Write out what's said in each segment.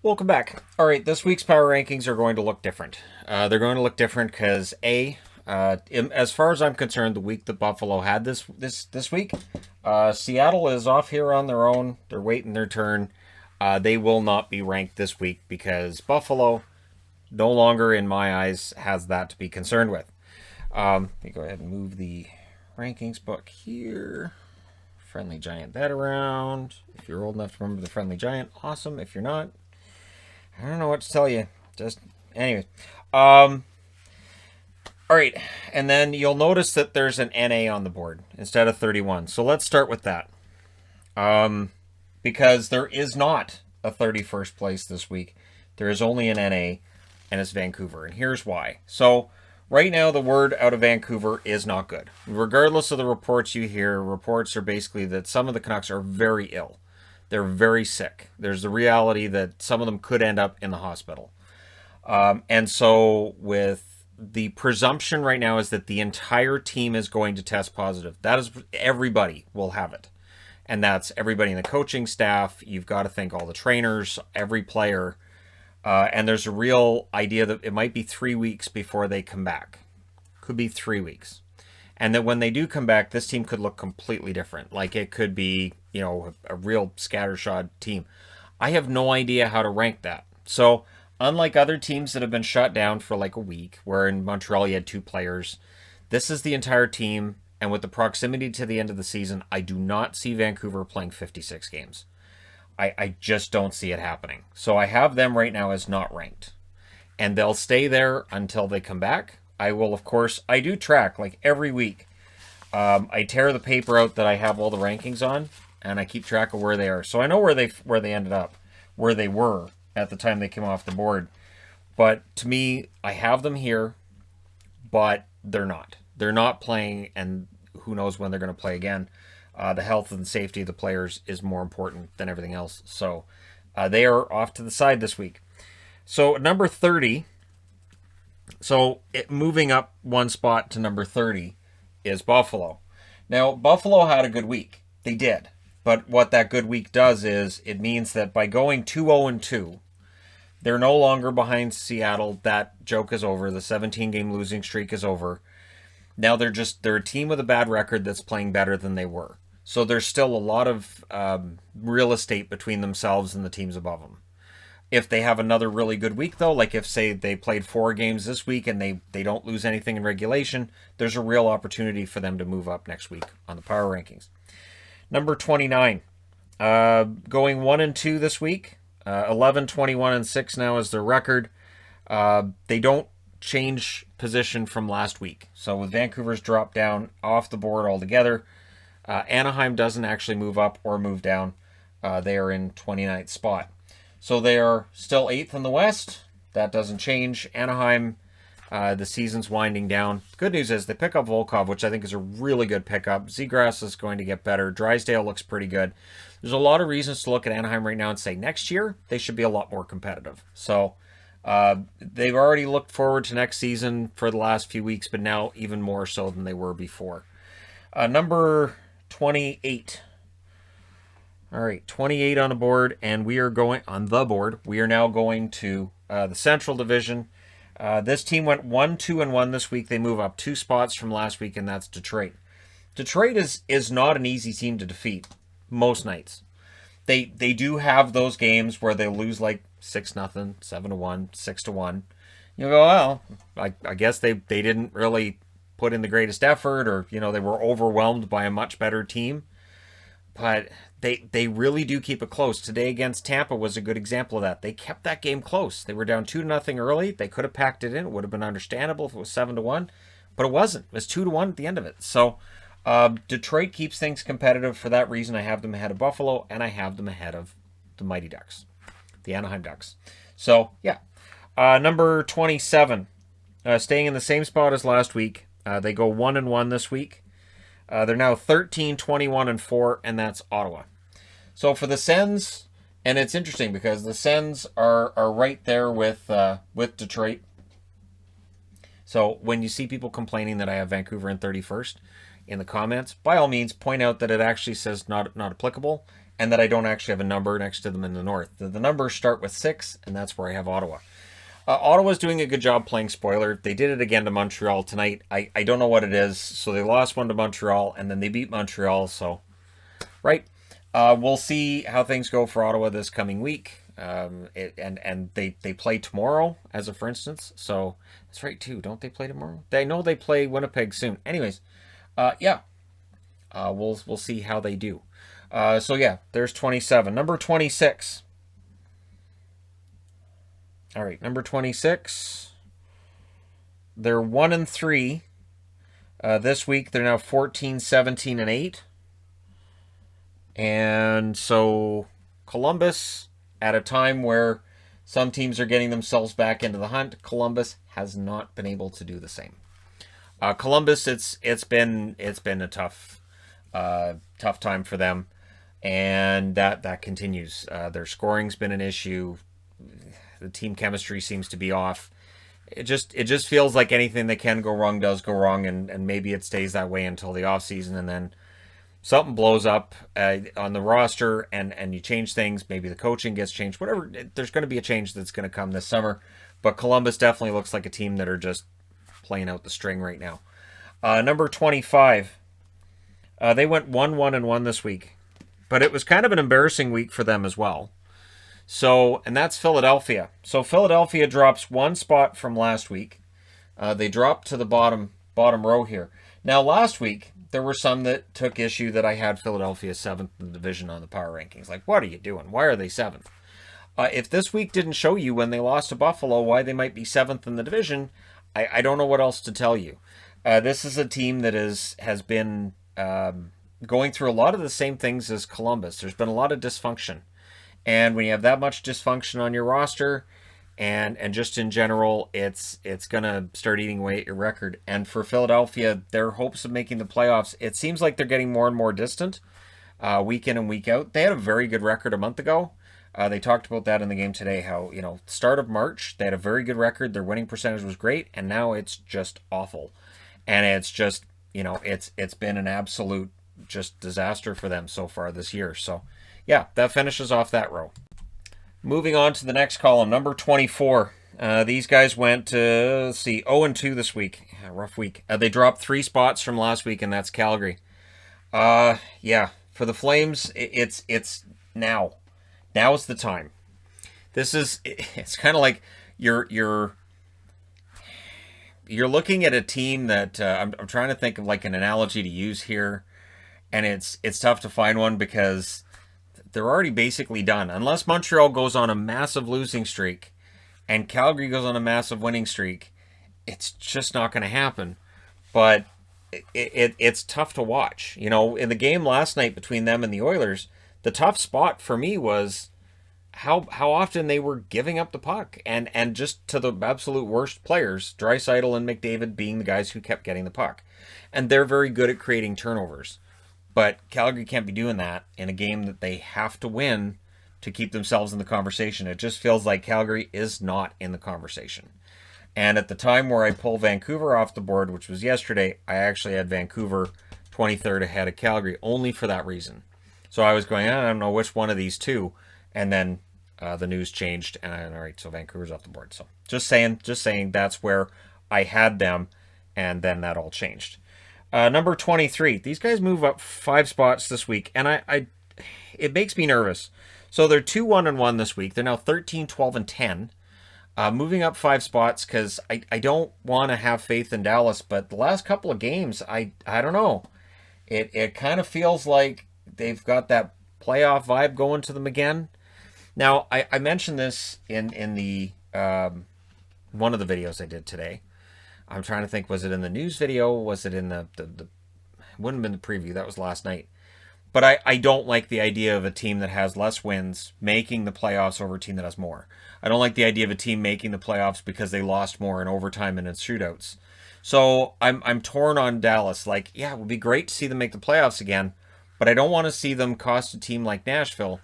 Welcome back. All right, this week's power rankings are going to look different. They're going to look different because as far as I'm concerned, the week that Buffalo had this week, Seattle is off here on their own. They're waiting their turn. They will not be ranked this week because Buffalo no longer, in my eyes, has that to be concerned with. Let me go ahead and move the rankings book here. Friendly Giant that around. If you're old enough to remember the Friendly Giant, awesome. If you're not, I don't know what to tell you. Just anyway. All right, and then you'll notice that there's an NA on the board instead of 31. So let's start with that. Because there is not a 31st place this week. There is only an NA, and it's Vancouver. And here's why. So right now, the word out of Vancouver is not good. Regardless of the reports you hear, reports are basically that some of the Canucks are very ill. They're very sick. There's the reality that some of them could end up in the hospital. And so, with the presumption right now is that the entire team is going to test positive. That is, everybody will have it. And that's everybody in the coaching staff. You've got to think all the trainers, every player. And there's a real idea that it might be 3 weeks before they come back. Could be 3 weeks. And that when they do come back, this team could look completely different. Like it could be, a real scattershot team. I have no idea how to rank that. So, unlike other teams that have been shut down for like a week, where in Montreal you had 2 players, this is the entire team. And with the proximity to the end of the season, I do not see Vancouver playing 56 games. I just don't see it happening. So I have them right now as not ranked. And they'll stay there until they come back. I will, of course, I do track like every week. I tear the paper out that I have all the rankings on, and I keep track of where they are. So I know where they ended up, where they were at the time they came off the board. But to me, I have them here, but they're not. They're not playing, and who knows when they're going to play again. The health and safety of the players is more important than everything else. So they are off to the side this week. So number 30, moving up one spot to number 30 is Buffalo. Now, Buffalo had a good week. They did. But what that good week does is it means that by going 2-0-2, they're no longer behind Seattle. That joke is over. The 17-game losing streak is over. Now they're a team with a bad record that's playing better than they were. So there's still a lot of real estate between themselves and the teams above them. If they have another really good week, though, like if, say, they played 4 games this week and they don't lose anything in regulation, there's a real opportunity for them to move up next week on the power rankings. Number 29, going 1-2 this week. 11, 21, and 6 now is their record. They don't change position from last week. So with Vancouver's drop down off the board altogether, Anaheim doesn't actually move up or move down. They are in 29th spot. So they are still 8th in the West. That doesn't change. Anaheim, the season's winding down. Good news is they pick up Volkov, which I think is a really good pickup. Zegras is going to get better. Drysdale looks pretty good. There's a lot of reasons to look at Anaheim right now and say next year they should be a lot more competitive. So they've already looked forward to next season for the last few weeks, but now even more so than they were before. Number 28. All right, 28 on the board, and we are going on the board. We are now going to the Central Division. This team went 1-2-1 this week. They move up 2 spots from last week, and that's Detroit. Detroit is not an easy team to defeat most nights. They do have those games where they lose like 6-0, 7-1, 6-1. You go, well, I guess they didn't really put in the greatest effort, or they were overwhelmed by a much better team. But they really do keep it close. Today against Tampa was a good example of that. They kept that game close. They were down 2-0 early. They could have packed it in. It would have been understandable if it was 7-1, but it wasn't. It was 2-1 at the end of it. So Detroit keeps things competitive. For that reason, I have them ahead of Buffalo, and I have them ahead of the Mighty Ducks, the Anaheim Ducks. So yeah, number 27, staying in the same spot as last week. They go 1-1 this week. They're now 13, 21, and 4, and that's Ottawa. So for the Sens, and it's interesting because the Sens are right there with Detroit. So when you see people complaining that I have Vancouver in 31st in the comments, by all means, point out that it actually says not applicable, and that I don't actually have a number next to them in the north. The numbers start with 6, and that's where I have Ottawa. Ottawa's doing a good job playing spoiler. They did it again to Montreal tonight. I don't know what it is. So they lost one to Montreal, and then they beat Montreal. So, right. We'll see how things go for Ottawa this coming week. And they play tomorrow, as a for instance. So that's right too. Don't they play tomorrow? I know they play Winnipeg soon. Anyways, yeah. We'll see how they do. So yeah, there's 27. Number 26. All right, number 26. They're 1-3. This week they're now 14, 17, and 8. And so Columbus, at a time where some teams are getting themselves back into the hunt, Columbus has not been able to do the same. Columbus, it's been a tough time for them, and that continues. Their scoring's been an issue. The team chemistry seems to be off. It just feels like anything that can go wrong does go wrong, and maybe it stays that way until the offseason, and then something blows up on the roster, and you change things. Maybe the coaching gets changed. Whatever. There's going to be a change that's going to come this summer. But Columbus definitely looks like a team that are just playing out the string right now. Number 25. They went 1-1-1 this week. But it was kind of an embarrassing week for them as well. So, and that's Philadelphia. So Philadelphia drops one spot from last week. They dropped to the bottom row here. Now, last week, there were some that took issue that I had Philadelphia 7th in the division on the power rankings. Like, what are you doing? Why are they 7th? If this week didn't show you when they lost to Buffalo why they might be 7th in the division, I don't know what else to tell you. This is a team that has been going through a lot of the same things as Columbus. There's been a lot of dysfunction. And when you have that much dysfunction on your roster, and just in general, it's going to start eating away at your record. And for Philadelphia, their hopes of making the playoffs, it seems like they're getting more and more distant week in and week out. They had a very good record a month ago. They talked about that in the game today, how, start of March, they had a very good record. Their winning percentage was great, and now it's just awful. And it's just, it's been an absolute just disaster for them so far this year. So, yeah, that finishes off that row. Moving on to the next column, number 24. These guys went to, 0-2 this week. Yeah, rough week. They dropped 3 spots from last week, and that's Calgary. Yeah, for the Flames, it's now. Now is the time. It's kind of like you're looking at a team that I'm trying to think of like an analogy to use here, and it's tough to find one because they're already basically done. Unless Montreal goes on a massive losing streak and Calgary goes on a massive winning streak, it's just not going to happen. But it's tough to watch. In the game last night between them and the Oilers, the tough spot for me was how often they were giving up the puck, and just to the absolute worst players, Draisaitl and McDavid being the guys who kept getting the puck. And they're very good at creating turnovers. But Calgary can't be doing that in a game that they have to win to keep themselves in the conversation. It just feels like Calgary is not in the conversation. And at the time where I pulled Vancouver off the board, which was yesterday, I actually had Vancouver 23rd ahead of Calgary only for that reason. So I was going, I don't know which one of these two. And then the news changed, and all right, so Vancouver's off the board. So just saying that's where I had them, and then that all changed. Number 23. These guys move up 5 spots this week, and it makes me nervous. So they're 2-1-1 this week. They're now 13, 12, and 10. Moving up 5 spots because I don't want to have faith in Dallas, but the last couple of games, I don't know. It kind of feels like they've got that playoff vibe going to them again. Now, I mentioned this in the one of the videos I did today. I'm trying to think, was it in the news video? Was it in the wouldn't have been the preview. That was last night. But I don't like the idea of a team that has less wins making the playoffs over a team that has more. I don't like the idea of a team making the playoffs because they lost more in overtime and in shootouts. So I'm torn on Dallas. Like, yeah, it would be great to see them make the playoffs again, but I don't want to see them cost a team like Nashville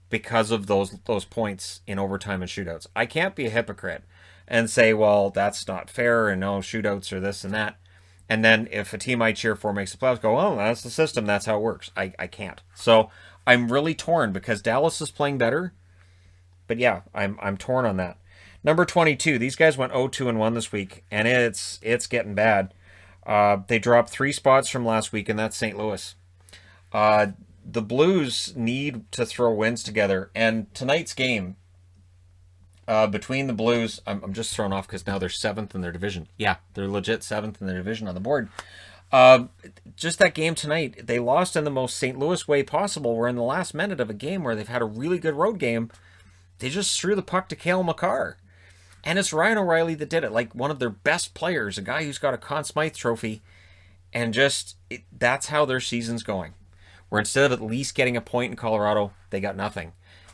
because of those points in overtime and shootouts. I can't be a hypocrite and say, well, that's not fair, and no, shootouts are this and that. And then if a team I cheer for makes the playoffs, go, oh, that's the system, that's how it works. I can't. So I'm really torn because Dallas is playing better. But yeah, I'm torn on that. Number 22, these guys went 0-2-1 this week, and it's getting bad. They dropped 3 spots from last week, and that's St. Louis. The Blues need to throw wins together, and tonight's game between the Blues, I'm just thrown off because now they're 7th in their division. Yeah, they're legit 7th in their division on the board. Just that game tonight, they lost in the most St. Louis way possible, where in the last minute of a game where they've had a really good road game, they just threw the puck to Cale Makar. And it's Ryan O'Reilly that did it, like one of their best players, a guy who's got a Conn Smythe trophy, and that's how their season's going. Where instead of at least getting a point in Colorado, they got nothing.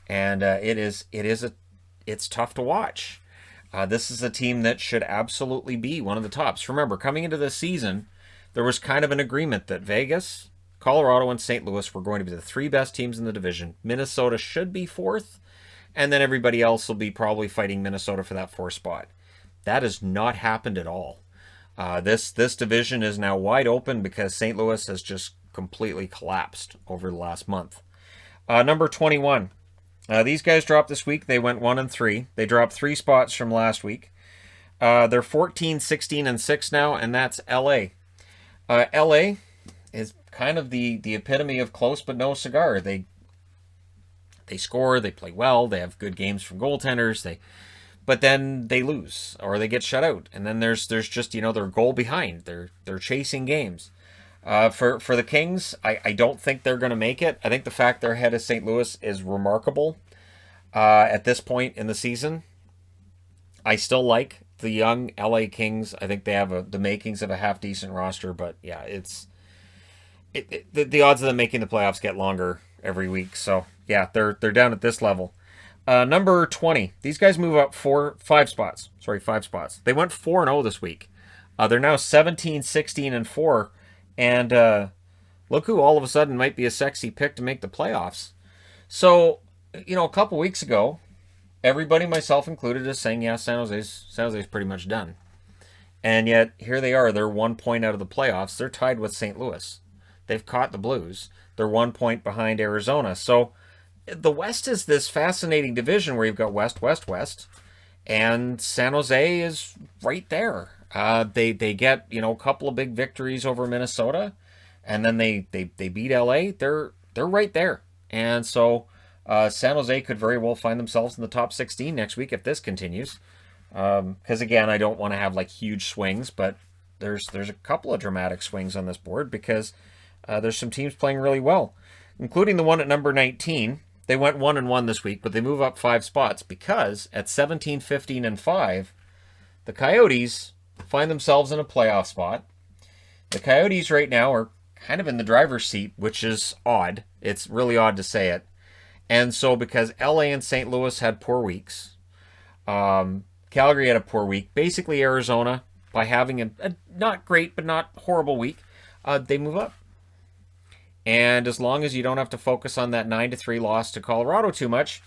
And it's tough to watch. This is a team that should absolutely be one of the tops. Remember, coming into this season, there was kind of an agreement that Vegas, Colorado, and St. Louis were going to be the 3 best teams in the division. Minnesota should be 4th, and then everybody else will be probably fighting Minnesota for that 4th spot. That has not happened at all. This division is now wide open because St. Louis has just completely collapsed over the last month. Number 21. These guys dropped this week. They went 1-3. They dropped 3 spots from last week. They're 14, 16, and 6 now, and that's LA. LA is kind of the epitome of close but no cigar. They score, they play well, they have good games from goaltenders, but then they lose or they get shut out, and then there's just they're a goal behind. They're chasing games. For the Kings, I don't think they're going to make it. I think the fact they're ahead of St. Louis is remarkable at this point in the season. I still like the young LA Kings. I think they have the makings of a half-decent roster, but yeah, the odds of them making the playoffs get longer every week. So yeah, they're down at this level. Number 20. These guys move up 5 spots. Sorry, 5 spots. They went 4-0 this week. They're now 17, 16, and 4. And look who all of a sudden might be a sexy pick to make the playoffs. So, a couple weeks ago, everybody, myself included, is saying, yeah, San Jose's pretty much done. And yet, here they are. They're 1 point out of the playoffs. They're tied with St. Louis. They've caught the Blues. They're 1 point behind Arizona. So, the West is this fascinating division where you've got West, West, West. And San Jose is right there. They get, a couple of big victories over Minnesota. And then they beat LA. They're right there. And so San Jose could very well find themselves in the top 16 next week if this continues. Because again, I don't want to have like huge swings, but there's a couple of dramatic swings on this board because there's some teams playing really well, including the one at number 19. They went 1-1 this week, but they move up 5 spots because at 17, 15, and 5, the Coyotes find themselves in a playoff spot. The Coyotes right now are kind of in the driver's seat, which is odd. It's really odd to say it. And so because LA and St. Louis had poor weeks, Calgary had a poor week. Basically, Arizona, by having a not great but not horrible week, they move up. And as long as you don't have to focus on that 9-3 loss to Colorado too much,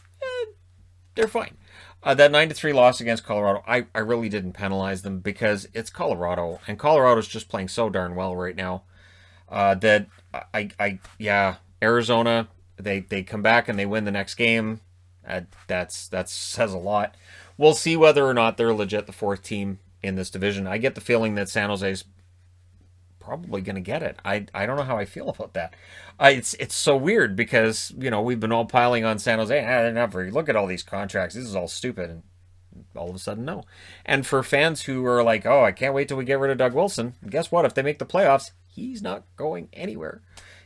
they're fine. That 9-3 loss against Colorado, I really didn't penalize them because it's Colorado, and Colorado's just playing so darn well right now that Arizona, they come back and they win the next game. That says a lot. We'll see whether or not they're legit the 4th team in this division. I get the feeling that San Jose's probably going to get it. I don't know how I feel about that. It's so weird because, we've been all piling on San Jose. They're not very, look at all these contracts. This is all stupid. And all of a sudden, no. And for fans who are like, oh, I can't wait till we get rid of Doug Wilson. Guess what? If they make the playoffs, he's not going anywhere.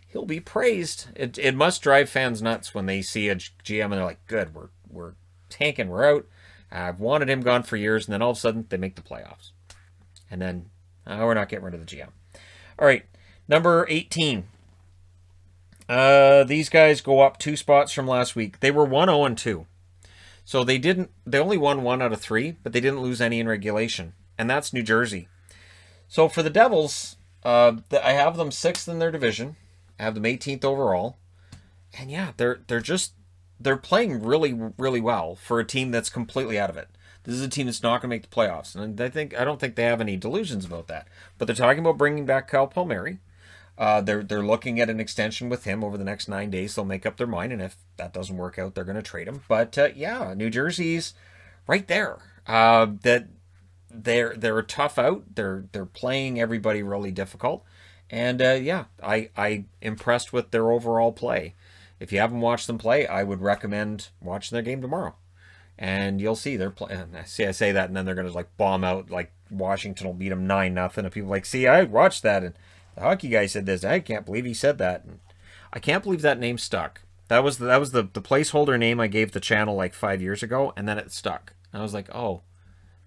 He'll be praised. It must drive fans nuts when they see a GM and they're like, good, we're tanking, we're out. I've wanted him gone for years. And then all of a sudden, they make the playoffs. And then, we're not getting rid of the GM. All right, number 18. These guys go up 2 spots from last week. They were 1-0-2. So they only won 1 out of 3, but they didn't lose any in regulation. And that's New Jersey. So for the Devils, I have them 6th in their division. I have them 18th overall. And yeah, they're playing really, really well for a team that's completely out of it. This is a team that's not going to make the playoffs. And I don't think they have any delusions about that. But they're talking about bringing back Kyle Palmieri. They're looking at an extension with him over the next 9 days. They'll make up their mind, and if that doesn't work out, they're going to trade him. But yeah, New Jersey's right there. That they're a tough out. They're playing everybody really difficult, and yeah, I impressed with their overall play. If you haven't watched them play, I would recommend watching their game tomorrow, and you'll see they're playing. See, I say that, and then they're going to like bomb out, like Washington will beat them 9-0, and people are like, see, I watched that, and the hockey guy said this. I can't believe he said that. And I can't believe that name stuck. That was the placeholder name I gave the channel like 5 years ago, and then it stuck. And I was like, oh,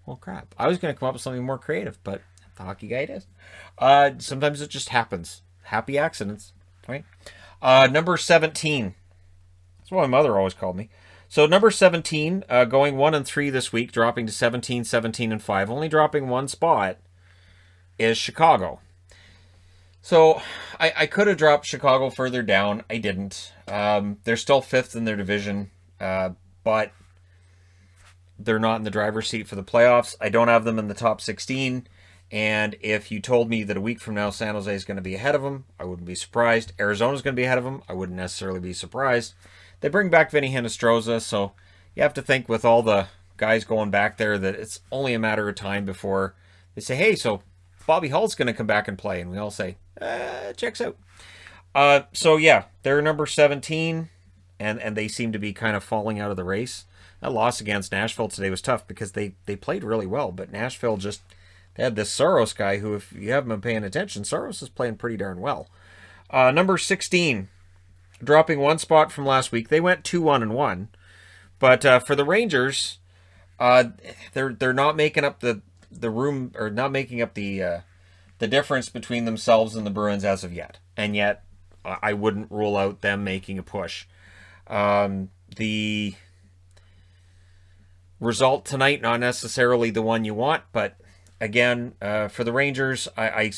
well, crap. I was going to come up with something more creative, but the hockey guy it is. Sometimes it just happens. Happy accidents, right? Number 17. That's what my mother always called me. So number 17, going 1-3 this week, dropping to 17, 17-5, only dropping one spot, is Chicago. So I could have dropped Chicago further down. I didn't. They're still 5th in their division, but they're not in the driver's seat for the playoffs. I don't have them in the top 16. And if you told me that a week from now San Jose is going to be ahead of them, I wouldn't be surprised. Arizona's going to be ahead of them. I wouldn't necessarily be surprised. They bring back Vinny Hinostroza, so you have to think with all the guys going back there that it's only a matter of time before they say, hey, so Bobby Hull's going to come back and play. And we all say, checks out. So yeah, they're number 17, and they seem to be kind of falling out of the race. That loss against Nashville today was tough because they played really well, but Nashville just, they had this Saros guy who, if you haven't been paying attention, Saros is playing pretty darn well. Number 16, dropping one spot from last week. They went 2-1-1, but for the Rangers, they're not making up the room, or not making up the difference between themselves and the Bruins as of yet. And yet, I wouldn't rule out them making a push. The result tonight, not necessarily the one you want, but again, for the Rangers, I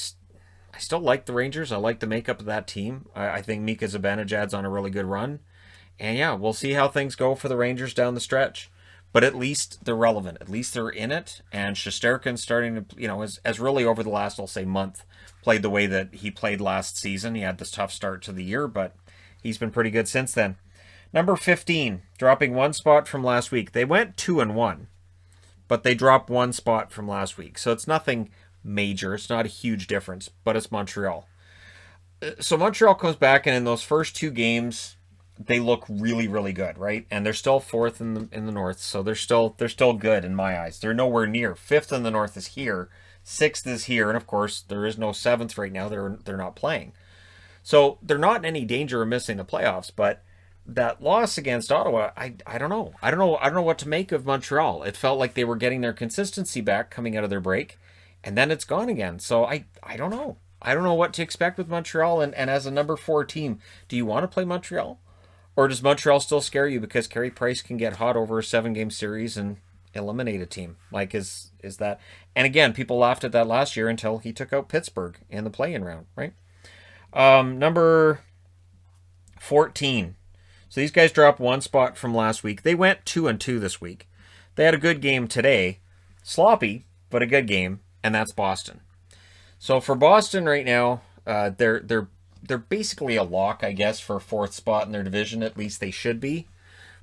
still like the Rangers. I like the makeup of that team. I think Mika Zibanejad's on a really good run. And yeah, we'll see how things go for the Rangers down the stretch. But at least they're relevant. At least they're in it. And Shesterkin's starting to, as really over the last, I'll say, month, played the way that he played last season. He had this tough start to the year, but he's been pretty good since then. Number 15, dropping one spot from last week. They went 2-1, but they dropped one spot from last week. So it's nothing major. It's not a huge difference, but it's Montreal. So Montreal comes back, and in those first two games, they look really, really good, right? And they're still 4th in the North, so they're still good in my eyes. They're nowhere near. 5th in the North is here, 6th is here, and of course there is no 7th right now. They're not playing, so they're not in any danger of missing the playoffs. But that loss against Ottawa, I don't know what to make of Montreal. It felt like they were getting their consistency back coming out of their break, and then it's gone again. So I don't know. I don't know what to expect with Montreal. And as a number 4 team, do you want to play Montreal? Or does Montreal still scare you because Carey Price can get hot over a 7-game series and eliminate a team? Like, is that... And again, people laughed at that last year until he took out Pittsburgh in the play-in round, right? Number 14. So these guys dropped one spot from last week. They went 2-2 this week. They had a good game today. Sloppy, but a good game, and that's Boston. So for Boston right now, they're basically a lock, I guess, for 4th spot in their division. At least they should be.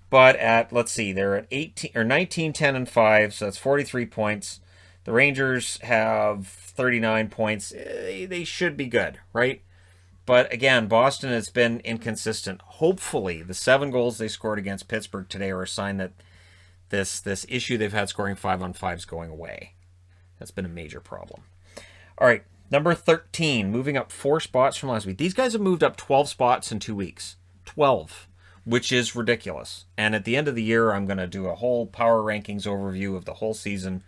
But at, let's see, they're at 19, 10, and 5, so that's 43 points. The Rangers have 39 points. They should be good, right? But again, Boston has been inconsistent. Hopefully, the 7 goals they scored against Pittsburgh today are a sign that this issue they've had scoring 5-on-5 is going away. That's been a major problem. All right. Number 13, moving up 4 spots from last week. These guys have moved up 12 spots in 2 weeks. 12, which is ridiculous. And at the end of the year, I'm going to do a whole power rankings overview of the whole season.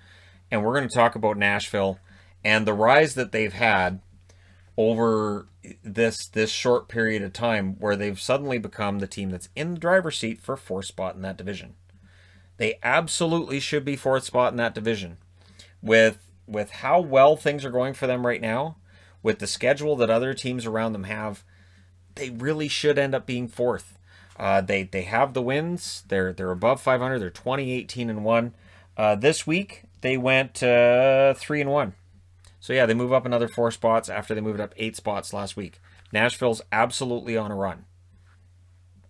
And we're going to talk about Nashville and the rise that they've had over this short period of time where they've suddenly become the team that's in the driver's seat for 4th spot in that division. They absolutely should be 4th spot in that division. With how well things are going for them right now, with the schedule that other teams around them have, they really should end up being 4th. They have the wins. They're above 500. They're 20-18-1. This week they went 3-1. So yeah, they move up another 4 spots after they moved up 8 spots last week. Nashville's absolutely on a run.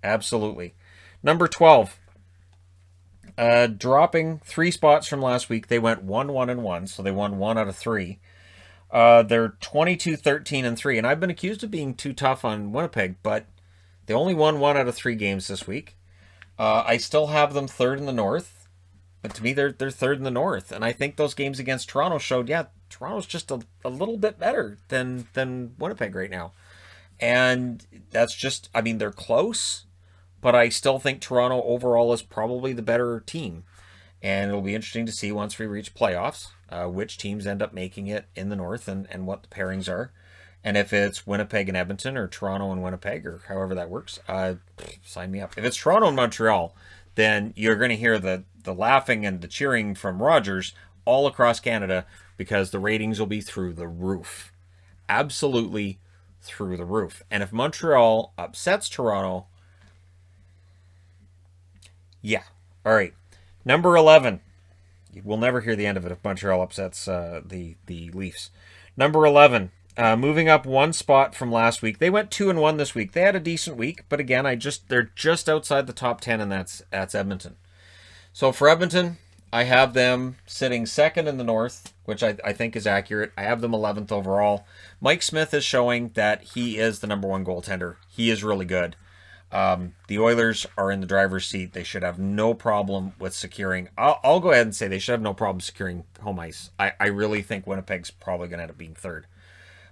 Absolutely. Number 12. Dropping 3 spots from last week. They went 1-1-1, so they won 1 out of 3. They're 22-13-3, and I've been accused of being too tough on Winnipeg, but they only won 1 out of 3 games this week. I still have them third in the North, but to me, they're third in the North, and I think those games against Toronto showed, yeah, Toronto's just a little bit better than Winnipeg right now. And that's just, I mean, they're close, but I still think Toronto overall is probably the better team. And it'll be interesting to see once we reach playoffs, which teams end up making it in the North and what the pairings are. And if it's Winnipeg and Edmonton or Toronto and Winnipeg or however that works, sign me up. If it's Toronto and Montreal, then you're going to hear the laughing and the cheering from Rogers all across Canada because the ratings will be through the roof. Absolutely through the roof. And if Montreal upsets Toronto, yeah. All right. Number 11. We'll never hear the end of it if Montreal upsets the Leafs. Number 11. Moving up 1 spot from last week. They went 2-1 this week. They had a decent week, but again, they're just outside the top 10, and that's Edmonton. So for Edmonton, I have them sitting second in the North, which I think is accurate. I have them 11th overall. Mike Smith is showing that he is the number 1 goaltender. He is really good. The Oilers are in the driver's seat. They should have no problem with securing. I'll go ahead and say they should have no problem securing home ice. I really think Winnipeg's probably going to end up being third.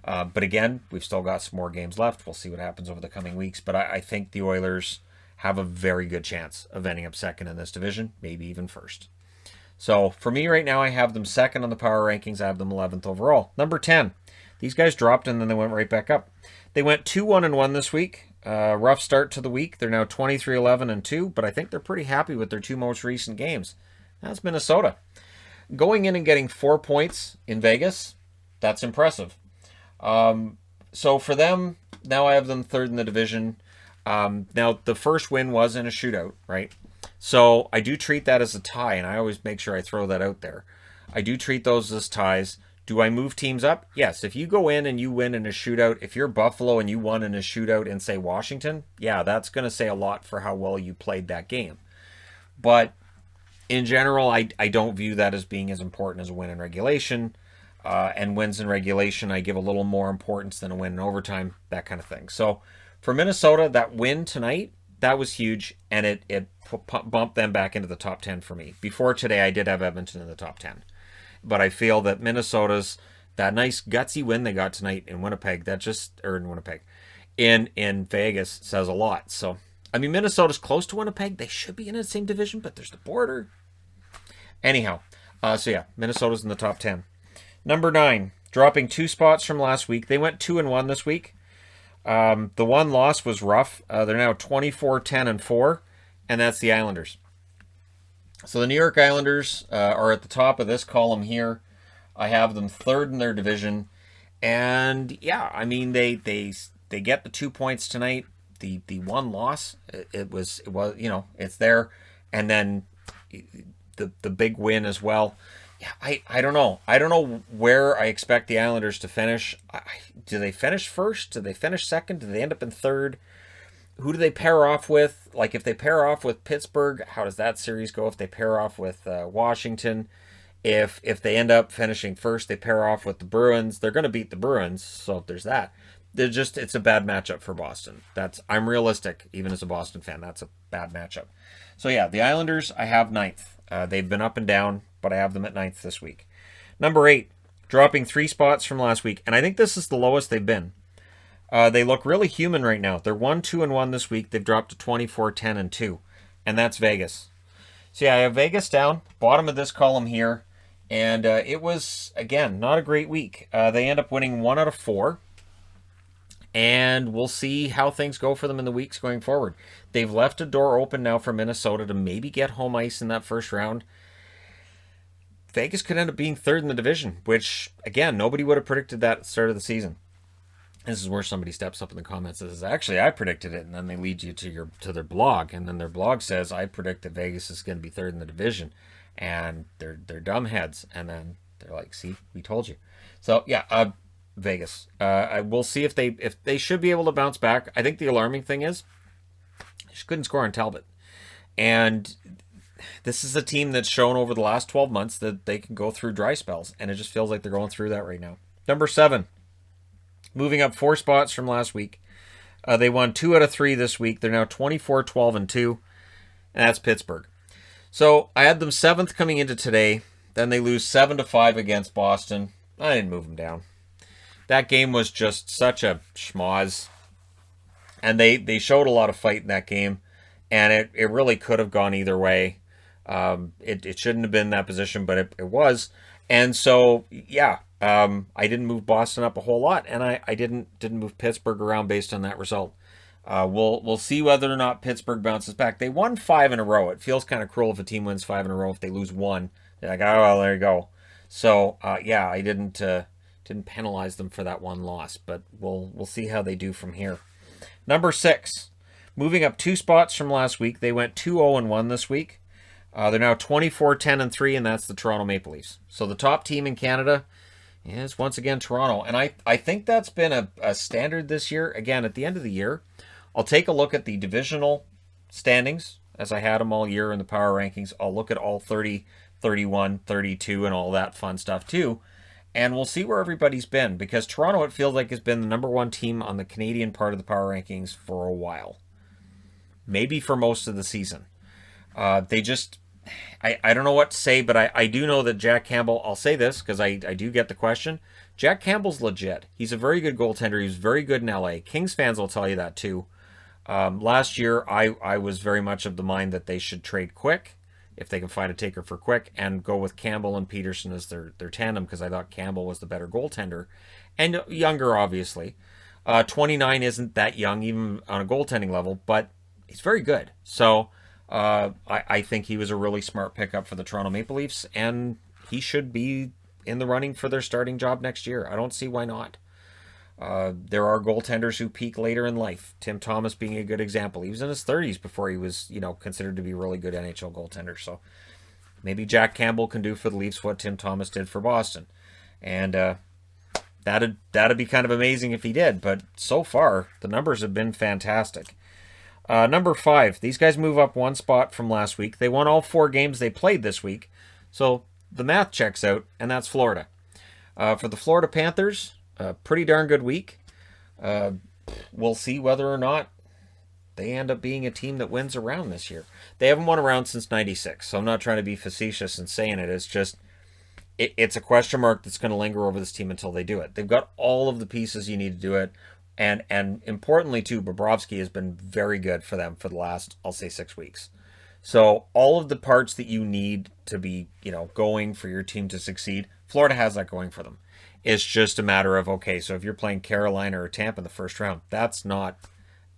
But again, we've still got some more games left. We'll see what happens over the coming weeks. But I think the Oilers have a very good chance of ending up second in this division, maybe even first. So for me right now, I have them second on the power rankings. I have them 11th overall. Number 10. These guys dropped and then they went right back up. They went 2-1-1 this week. Rough start to the week. They're now 23-11-2, but I think they're pretty happy with their 2 most recent games. That's Minnesota. Going in and getting 4 points in Vegas, that's impressive. So for them, now I have them third in the division. Now, the first win was in a shootout, right? So I do treat that as a tie, and I always make sure I throw that out there. I do treat those as ties. Do I move teams up? Yes. If you go in and you win in a shootout, if you're Buffalo and you won in a shootout in, say, Washington, yeah, that's going to say a lot for how well you played that game. But in general, I don't view that as being as important as a win in regulation. And wins in regulation, I give a little more importance than a win in overtime, that kind of thing. So for Minnesota, that win tonight, that was huge, and it bumped them back into the top 10 for me. Before today, I did have Edmonton in the top 10. But I feel that Minnesota's, that nice gutsy win they got tonight in Winnipeg, in Vegas says a lot. So, I mean, Minnesota's close to Winnipeg. They should be in the same division, but there's the border. Anyhow, so yeah, Minnesota's in the top 10. Number 9, dropping 2 spots from last week. They went 2-1 this week. The one loss was rough. They're now 24-10-4, and that's the Islanders. So the New York Islanders are at the top of this column here. I have them third in their division, and yeah, I mean they get the 2 points tonight. The one loss, it was it's there, and then the big win as well. Yeah, I don't know. I don't know where I expect the Islanders to finish. Do they finish first? Do they finish second? Do they end up in third? Who do they pair off with? Like, if they pair off with Pittsburgh, how does that series go? If they pair off with Washington, if they end up finishing first, they pair off with the Bruins. They're going to beat the Bruins, so there's that. It's a bad matchup for Boston. I'm realistic, even as a Boston fan. That's a bad matchup. So yeah, the Islanders, I have 9th. They've been up and down, but I have them at 9th this week. Number 8, dropping 3 spots from last week, and I think this is the lowest they've been. They look really human right now. They're 1-2-1 this week. They've dropped to 24-10-2, and that's Vegas. So yeah, I have Vegas down, bottom of this column here, and it was, again, not a great week. They end up winning 1 out of 4, and we'll see how things go for them in the weeks going forward. They've left a door open now for Minnesota to maybe get home ice in that first round. Vegas could end up being third in the division, which, again, nobody would have predicted that at the start of the season. This is where somebody steps up in the comments and says, actually, I predicted it, and then they lead you to their blog, and then their blog says, I predict that Vegas is going to be third in the division, and they're dumb heads, and then they're like, see, we told you. So, yeah, Vegas. I will see if they should be able to bounce back. I think the alarming thing is they just couldn't score on Talbot. And this is a team that's shown over the last 12 months that they can go through dry spells, and it just feels like they're going through that right now. Number 7, moving up 4 spots from last week. They won 2 out of 3 this week. They're now 24-12-2, and that's Pittsburgh. So I had them 7th coming into today. Then they lose 7-5 against Boston. I didn't move them down. That game was just such a schmoz. And they showed a lot of fight in that game. And it really could have gone either way. It shouldn't have been in that position, but it was. And so, yeah, I didn't move Boston up a whole lot. And I didn't move Pittsburgh around based on that result. We'll see whether or not Pittsburgh bounces back. They won 5 in a row. It feels kind of cruel if a team wins 5 in a row. If they lose 1, they're like, oh, well, there you go. So, yeah, I didn't penalize them for that 1 loss, but we'll see how they do from here. Number 6, moving up 2 spots from last week. They went 2-0-1 this week. They're now 24-10-3, and that's the Toronto Maple Leafs. So the top team in Canada is once again Toronto, and I think that's been a standard this year. Again, at the end of the year, I'll take a look at the divisional standings, as I had them all year in the power rankings. I'll look at all 30, 31, 32, and all that fun stuff too. And we'll see where everybody's been, because Toronto, it feels like, has been the number 1 team on the Canadian part of the power rankings for a while. Maybe for most of the season. They just, I don't know what to say, but I do know that Jack Campbell, I'll say this because I do get the question. Jack Campbell's legit. He's a very good goaltender. He's very good in LA. Kings fans will tell you that too. Last year, I was very much of the mind that they should trade Quick, if they can find a taker for Quick, and go with Campbell and Peterson as their tandem, because I thought Campbell was the better goaltender. And younger, obviously. 29 isn't that young, even on a goaltending level, but he's very good. So I think he was a really smart pickup for the Toronto Maple Leafs, and he should be in the running for their starting job next year. I don't see why not. There are goaltenders who peak later in life. Tim Thomas being a good example. He was in his 30s before he was, considered to be a really good NHL goaltender. So maybe Jack Campbell can do for the Leafs what Tim Thomas did for Boston. And that'd be kind of amazing if he did. But so far, the numbers have been fantastic. Number 5, these guys move up 1 spot from last week. They won all 4 games they played this week. So the math checks out, and that's Florida. For the Florida Panthers, a pretty darn good week. We'll see whether or not they end up being a team that wins a round this year. They haven't won a round since 96, so I'm not trying to be facetious in saying it. It's just, it's a question mark that's going to linger over this team until they do it. They've got all of the pieces you need to do it. And importantly, too, Bobrovsky has been very good for them for the last, I'll say, 6 weeks. So all of the parts that you need to be, going for your team to succeed, Florida has that going for them. It's just a matter of, okay, so if you're playing Carolina or Tampa in the first round, that's not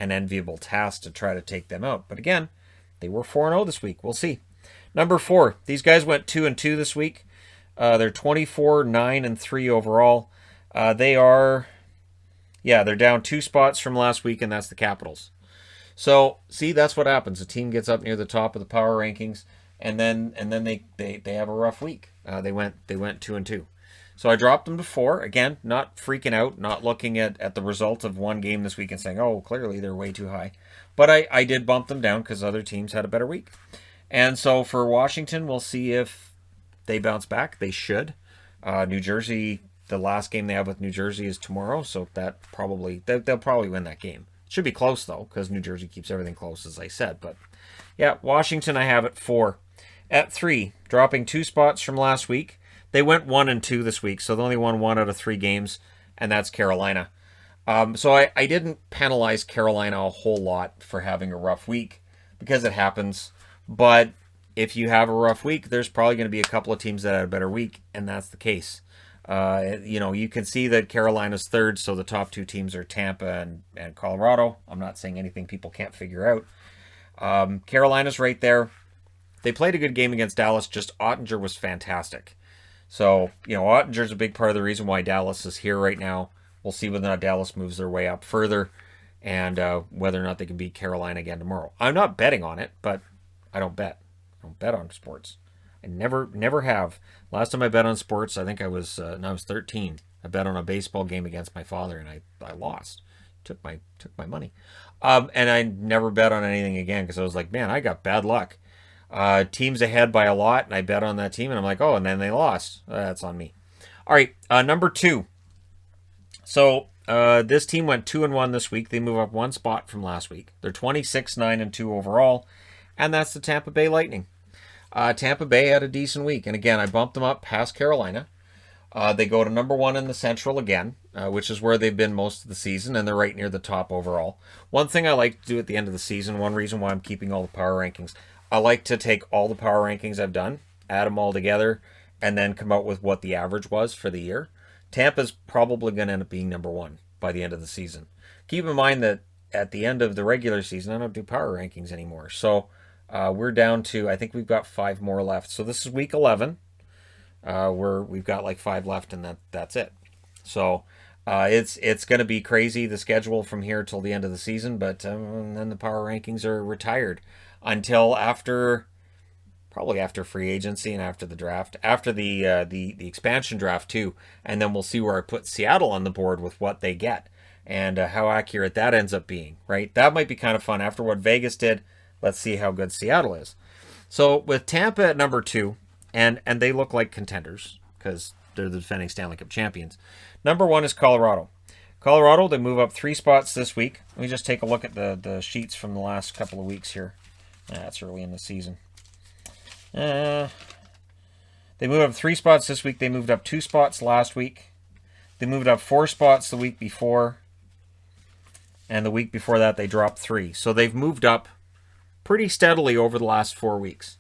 an enviable task to try to take them out. But again, they were 4-0 this week. We'll see. Number 4, these guys went 2-2 this week. They're 24-9-3 overall. They're down 2 spots from last week, and that's the Capitals. So, see, that's what happens. A team gets up near the top of the power rankings, and then they have a rough week. They went 2-2. So I dropped them to 4. Again, not freaking out, not looking at the result of one game this week and saying, oh, clearly they're way too high. But I did bump them down because other teams had a better week. And so for Washington, we'll see if they bounce back. They should. New Jersey, the last game they have with New Jersey is tomorrow, so they'll probably win that game. It should be close, though, because New Jersey keeps everything close, as I said. But, yeah, Washington I have at 4. At 3, dropping 2 spots from last week. They went 1-2 this week, so they only won 1 out of 3 games, and that's Carolina. So I didn't penalize Carolina a whole lot for having a rough week, because it happens. But if you have a rough week, there's probably going to be a couple of teams that had a better week, and that's the case. You can see that Carolina's 3rd, so the top 2 teams are Tampa and Colorado. I'm not saying anything people can't figure out. Carolina's right there. They played a good game against Dallas, just Ottinger was fantastic. So, Ottinger's a big part of the reason why Dallas is here right now. We'll see whether or not Dallas moves their way up further and whether or not they can beat Carolina again tomorrow. I'm not betting on it, but I don't bet. I don't bet on sports. I never have. Last time I bet on sports, I think I was 13. I bet on a baseball game against my father, and I lost. Took my money. And I never bet on anything again because I was like, man, I got bad luck. Team's ahead by a lot, and I bet on that team, and I'm like, oh, and then they lost. That's on me. All right, number 2. So this team went 2-1 this week. They move up one spot from last week. They're 26-9-2 overall, and that's the Tampa Bay Lightning. Tampa Bay had a decent week, and again, I bumped them up past Carolina. They go to number 1 in the Central again, which is where they've been most of the season, and they're right near the top overall. One thing I like to do at the end of the season, one reason why I'm keeping all the power rankings, I like to take all the power rankings I've done, add them all together, and then come out with what the average was for the year. Tampa's probably going to end up being number 1 by the end of the season. Keep in mind that at the end of the regular season, I don't do power rankings anymore. So we're down to, I think we've got 5 more left. So this is week 11. We've got like 5 left, and that's it. So it's going to be crazy, the schedule from here till the end of the season, but then the power rankings are retired until probably after free agency and after the draft, after the expansion draft too, and then we'll see where I put Seattle on the board with what they get and how accurate that ends up being. Right, that might be kind of fun after what Vegas did. Let's see how good Seattle is. So with Tampa at number 2. And they look like contenders because they're the defending Stanley Cup champions. Number 1 is Colorado. Colorado, they move up 3 spots this week. Let me just take a look at the sheets from the last couple of weeks here. That's early in the season. They move up 3 spots this week. They moved up 2 spots last week. They moved up 4 spots the week before. And the week before that, they dropped 3. So they've moved up pretty steadily over the last 4 weeks.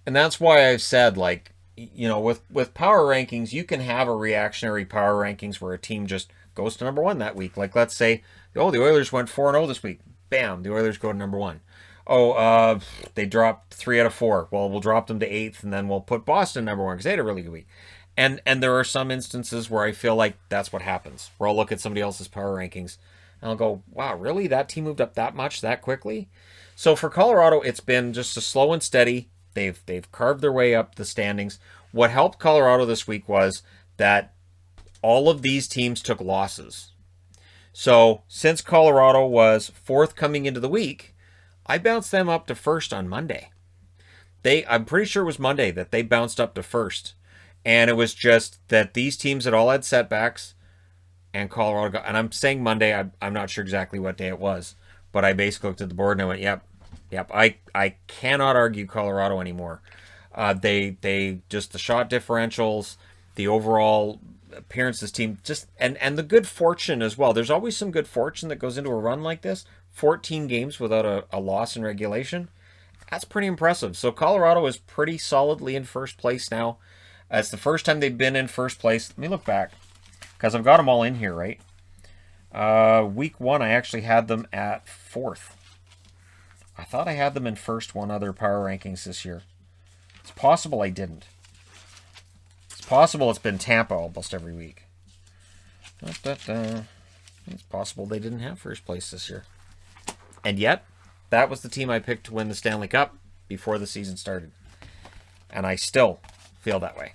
And that's why I've said, like, you know, with power rankings, you can have a reactionary power rankings where a team just goes to number 1 that week. Like, let's say, oh, the Oilers went 4-0 this week. Bam, the Oilers go to number 1. Oh, they dropped 3 out of 4. Well, we'll drop them to 8th, and then we'll put Boston number 1 because they had a really good week. And there are some instances where I feel like that's what happens, where I'll look at somebody else's power rankings, and I'll go, wow, really? That team moved up that much that quickly? So for Colorado, it's been just a slow and steady. They've carved their way up the standings. What helped Colorado this week was that all of these teams took losses. So since Colorado was 4th coming into the week, I bounced them up to 1st on Monday. I'm pretty sure it was Monday that they bounced up to 1st. And it was just that these teams had all had setbacks, and Colorado got, and I'm saying Monday, I'm not sure exactly what day it was, but I basically looked at the board and I went, yep, I cannot argue Colorado anymore. They just, the shot differentials, the overall appearance of this team, just and the good fortune as well. There's always some good fortune that goes into a run like this. 14 games without a loss in regulation. That's pretty impressive. So Colorado is pretty solidly in first place now. It's the first time they've been in first place. Let me look back, because I've got them all in here, right? Week 1, I actually had them at 4th. I thought I had them in first one other power rankings this year. It's possible I didn't. It's possible it's been Tampa almost every week. It's possible they didn't have first place this year. And yet, that was the team I picked to win the Stanley Cup before the season started. And I still feel that way.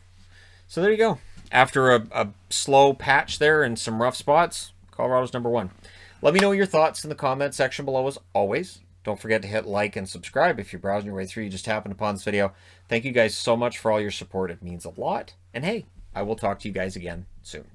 So there you go. After a slow patch there and some rough spots, Colorado's number 1. Let me know your thoughts in the comment section below as always. Don't forget to hit like and subscribe if you're browsing your way through. You just happened upon this video. Thank you guys so much for all your support. It means a lot. And hey, I will talk to you guys again soon.